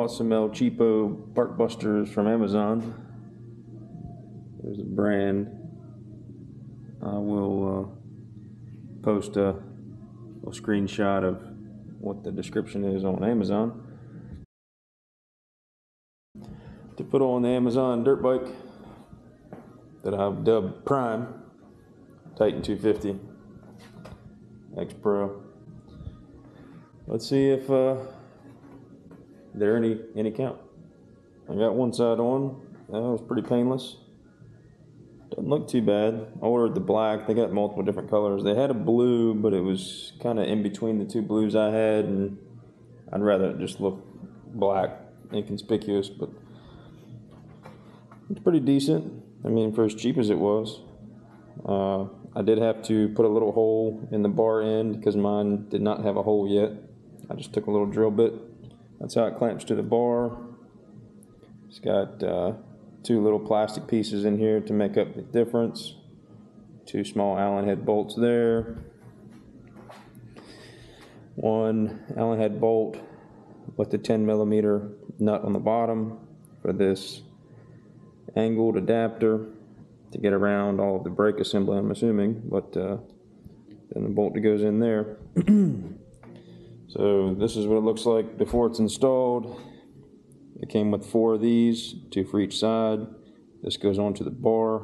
bought some El Cheapo Barkbusters from Amazon. There's a brand. I will post a screenshot of what the description is on Amazon. To put on the Amazon dirt bike that I've dubbed Prime, Titan 250 X Pro. Let's see if they're any count. I got one side on. That was pretty painless. Doesn't look too bad. I ordered the black. They got multiple different colors. They had a blue, but it was kind of in between the two blues I had, and I'd rather it just look black, inconspicuous, but it's pretty decent. I mean, for as cheap as it was. I did have to put a little hole in the bar end because mine did not have a hole yet. I just took a little drill bit. That's how it clamps to the bar. It's got two little plastic pieces in here to make up the difference. Two small Allen head bolts there. One Allen head bolt with the 10mm nut on the bottom for this angled adapter to get around all of the brake assembly, I'm assuming, but then the bolt that goes in there. So this is what it looks like before it's installed. It came with 4 of these, 2 for each side. This goes onto the bar.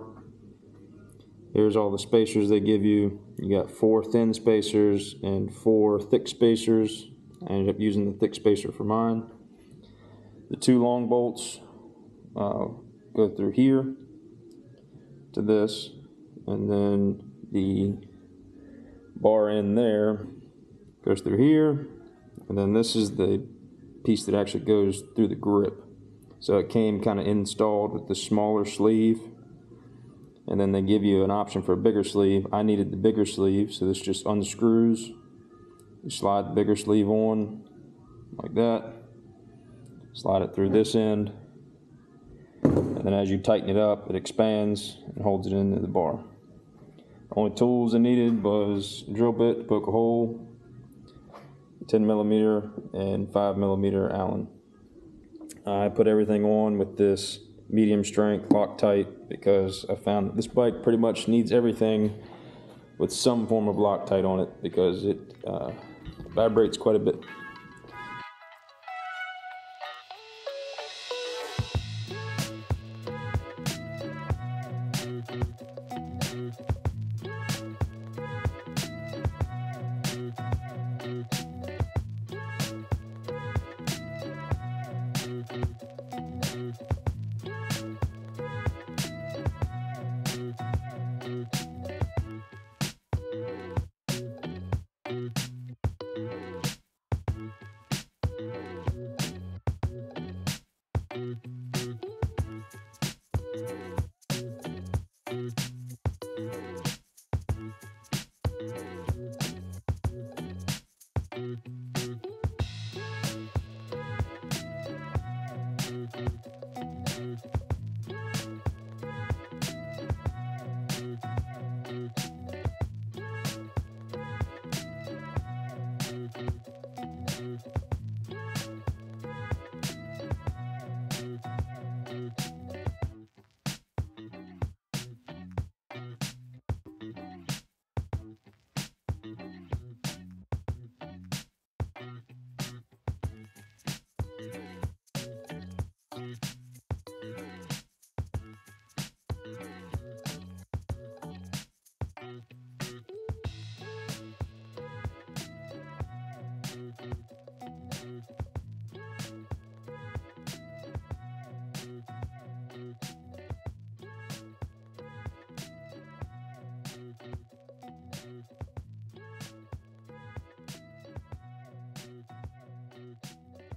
Here's all the spacers they give you. You got 4 thin spacers and 4 thick spacers. I ended up using the thick spacer for mine. The 2 long bolts go through here to this, and then the bar end there goes through here, and then this is the piece that actually goes through the grip. So it came kind of installed with the smaller sleeve, and then they give you an option for a bigger sleeve. I needed the bigger sleeve, so this just unscrews. You slide the bigger sleeve on like that, slide it through this end, and then as you tighten it up, it expands and holds it into the bar. The only tools I needed was a drill bit to poke a hole, 10mm and 5mm Allen. I put everything on with this medium strength Loctite because I found that this bike pretty much needs everything with some form of Loctite on it because it vibrates quite a bit.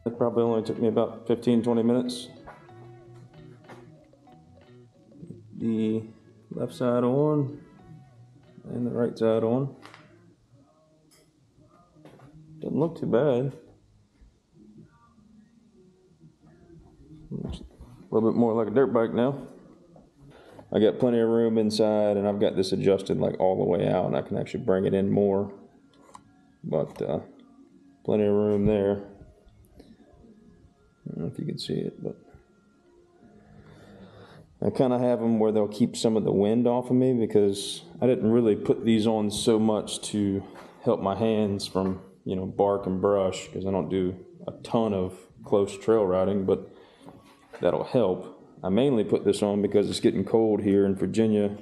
It probably only took me about 15-20 minutes. The left side on and the right side on. Doesn't look too bad. Looks a little bit more like a dirt bike now. I got plenty of room inside, and I've got this adjusted like all the way out, and I can actually bring it in more. But plenty of room there. I don't know if you can see it, but I kind of have them where they'll keep some of the wind off of me, because I didn't really put these on so much to help my hands from, bark and brush, because I don't do a ton of close trail riding, but that'll help. I mainly put this on because it's getting cold here in Virginia,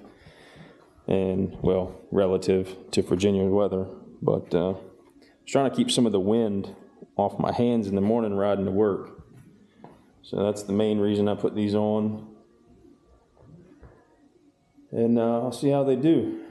and, well, relative to Virginia weather, but I was trying to keep some of the wind off my hands in the morning riding to work. So that's the main reason I put these on. And I'll see how they do.